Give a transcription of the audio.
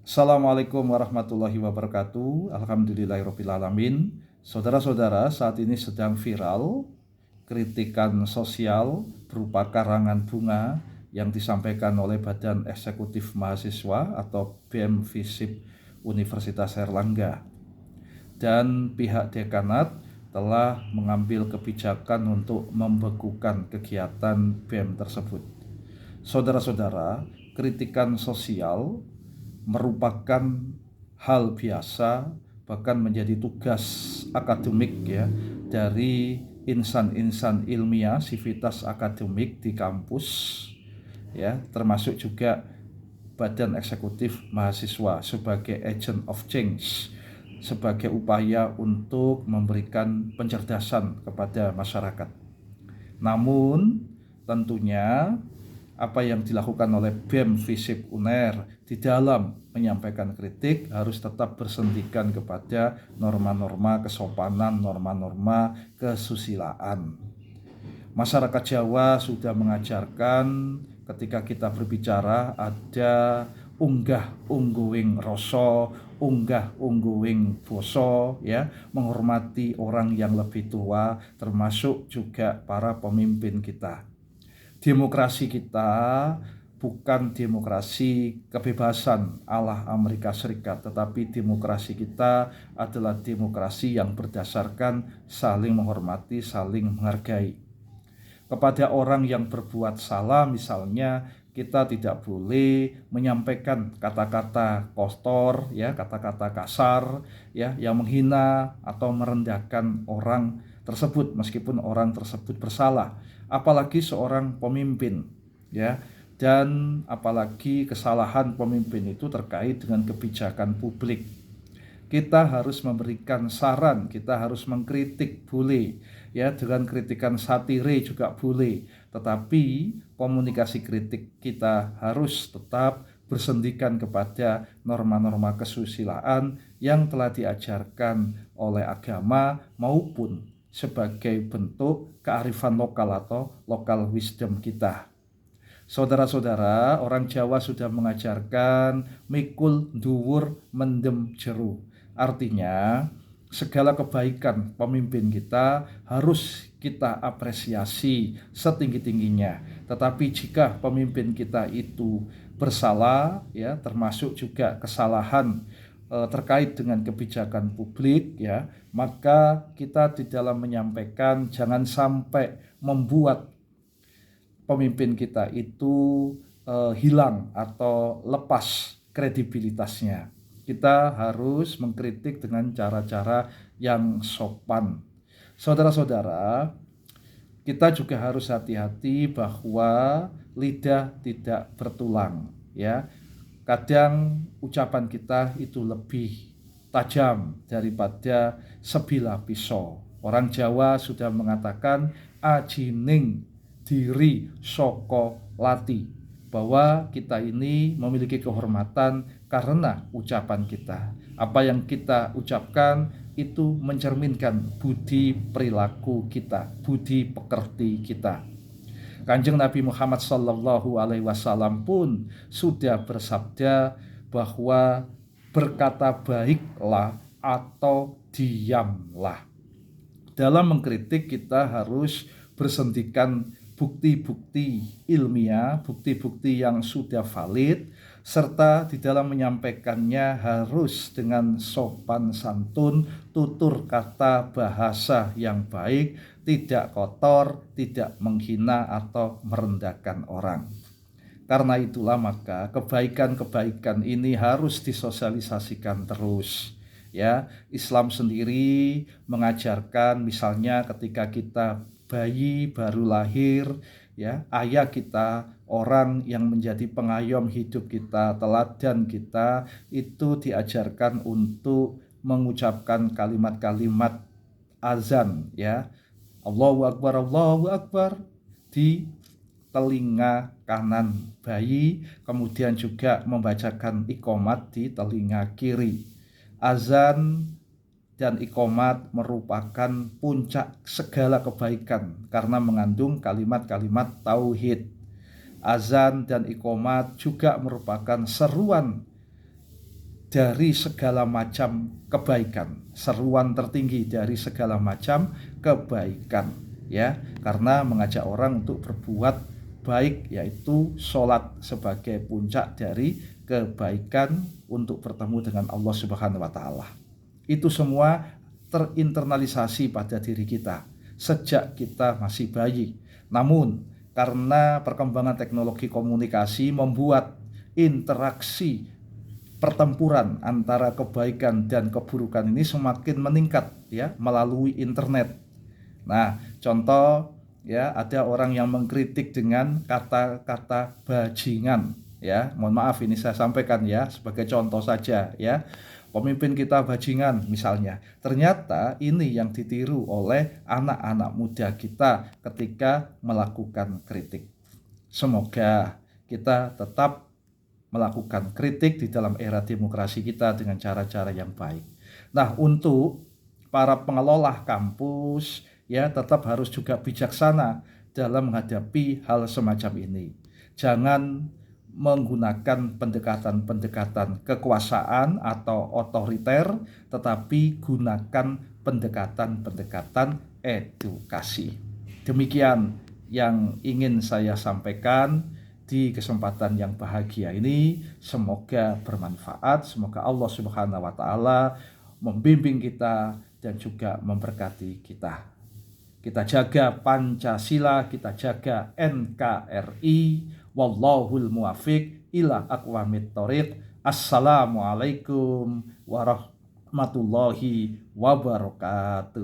Assalamualaikum warahmatullahi wabarakatuh. Alhamdulillahirrabbilalamin. Saudara-saudara, saat ini sedang viral kritikan sosial berupa karangan bunga yang disampaikan oleh Badan Eksekutif Mahasiswa atau BEM FISIP Universitas Airlangga. Dan pihak dekanat telah mengambil kebijakan untuk membekukan kegiatan BEM tersebut. Saudara-saudara, kritikan sosial merupakan hal biasa, bahkan menjadi tugas akademik ya dari insan-insan ilmiah, sivitas akademik di kampus ya, termasuk juga Badan Eksekutif Mahasiswa sebagai agent of change, sebagai upaya untuk memberikan pencerdasan kepada masyarakat. Namun tentunya apa yang dilakukan oleh BEM FISIP UNER di dalam menyampaikan kritik harus tetap bersendikan kepada norma-norma kesopanan, norma-norma kesusilaan. Masyarakat Jawa sudah mengajarkan ketika kita berbicara ada unggah ungguing rasa, unggah ungguing boso ya, menghormati orang yang lebih tua, termasuk juga para pemimpin kita. Demokrasi kita bukan demokrasi kebebasan ala Amerika Serikat, tetapi demokrasi kita adalah demokrasi yang berdasarkan saling menghormati, saling menghargai. Kepada orang yang berbuat salah misalnya, kita tidak boleh menyampaikan kata-kata kotor ya, kata-kata kasar ya, yang menghina atau merendahkan orang tersebut meskipun orang tersebut bersalah, apalagi seorang pemimpin ya. Dan apalagi kesalahan pemimpin itu terkait dengan kebijakan publik. Kita harus memberikan saran, kita harus mengkritik boleh ya, dengan kritikan satire juga boleh, tetapi komunikasi kritik kita harus tetap bersendikan kepada norma-norma kesusilaan yang telah diajarkan oleh agama maupun sebagai bentuk kearifan lokal atau local wisdom kita. Saudara-saudara, orang Jawa sudah mengajarkan mikul dhuwur mendem jeru. Artinya, segala kebaikan pemimpin kita harus kita apresiasi setinggi-tingginya. Tetapi jika pemimpin kita itu bersalah, ya, termasuk juga kesalahan terkait dengan kebijakan publik, ya, maka kita di dalam menyampaikan jangan sampai membuat pemimpin kita itu hilang atau lepas kredibilitasnya. Kita harus mengkritik dengan cara-cara yang sopan. Saudara-saudara, kita juga harus hati-hati bahwa lidah tidak bertulang ya. Kadang ucapan kita itu lebih tajam daripada sebilah pisau. Orang Jawa sudah mengatakan ajining diri soko lati, bahwa kita ini memiliki kehormatan karena ucapan kita. Apa yang kita ucapkan itu mencerminkan budi perilaku kita, budi pekerti kita. Kanjeng Nabi Muhammad SAW pun sudah bersabda bahwa berkata baiklah atau diamlah. Dalam mengkritik kita harus bersendikan bukti-bukti ilmiah, bukti-bukti yang sudah valid, serta di dalam menyampaikannya harus dengan sopan santun, tutur kata bahasa yang baik, tidak kotor, tidak menghina atau merendahkan orang. Karena itulah maka kebaikan-kebaikan ini harus disosialisasikan terus. Ya, Islam sendiri mengajarkan misalnya ketika kita bayi baru lahir, ya, ayah kita, orang yang menjadi pengayom hidup kita, teladan kita, itu diajarkan untuk mengucapkan kalimat-kalimat azan ya. Allahu Akbar di telinga kanan bayi, kemudian juga membacakan iqomat di telinga kiri. Azan dan iqomat merupakan puncak segala kebaikan karena mengandung kalimat-kalimat tauhid. Azan dan iqomat juga merupakan seruan dari segala macam kebaikan, seruan tertinggi dari segala macam kebaikan, ya, karena mengajak orang untuk berbuat baik, yaitu sholat sebagai puncak dari kebaikan untuk bertemu dengan Allah Subhanahu wa Ta'ala. Itu semua terinternalisasi pada diri kita sejak kita masih bayi. Namun karena perkembangan teknologi komunikasi membuat interaksi pertempuran antara kebaikan dan keburukan ini semakin meningkat, ya, melalui internet. Nah, contoh, ya, ada orang yang mengkritik dengan kata-kata bajingan, ya. Mohon maaf ini saya sampaikan, ya, sebagai contoh saja, ya. Pemimpin kita bajingan misalnya. Ternyata ini yang ditiru oleh anak-anak muda kita ketika melakukan kritik. Semoga kita tetap melakukan kritik di dalam era demokrasi kita dengan cara-cara yang baik. Nah, untuk para pengelola kampus, ya, tetap harus juga bijaksana dalam menghadapi hal semacam ini. Jangan menggunakan pendekatan-pendekatan kekuasaan atau otoriter, tetapi gunakan pendekatan-pendekatan edukasi. Demikian yang ingin saya sampaikan di kesempatan yang bahagia ini. Semoga bermanfaat, semoga Allah Subhanahu wa Ta'ala membimbing kita dan juga memberkati kita. Kita jaga Pancasila, kita jaga NKRI. Wallahul muwafiq ila aqwamit thoriq. Assalamualaikum warahmatullahi wabarakatuh.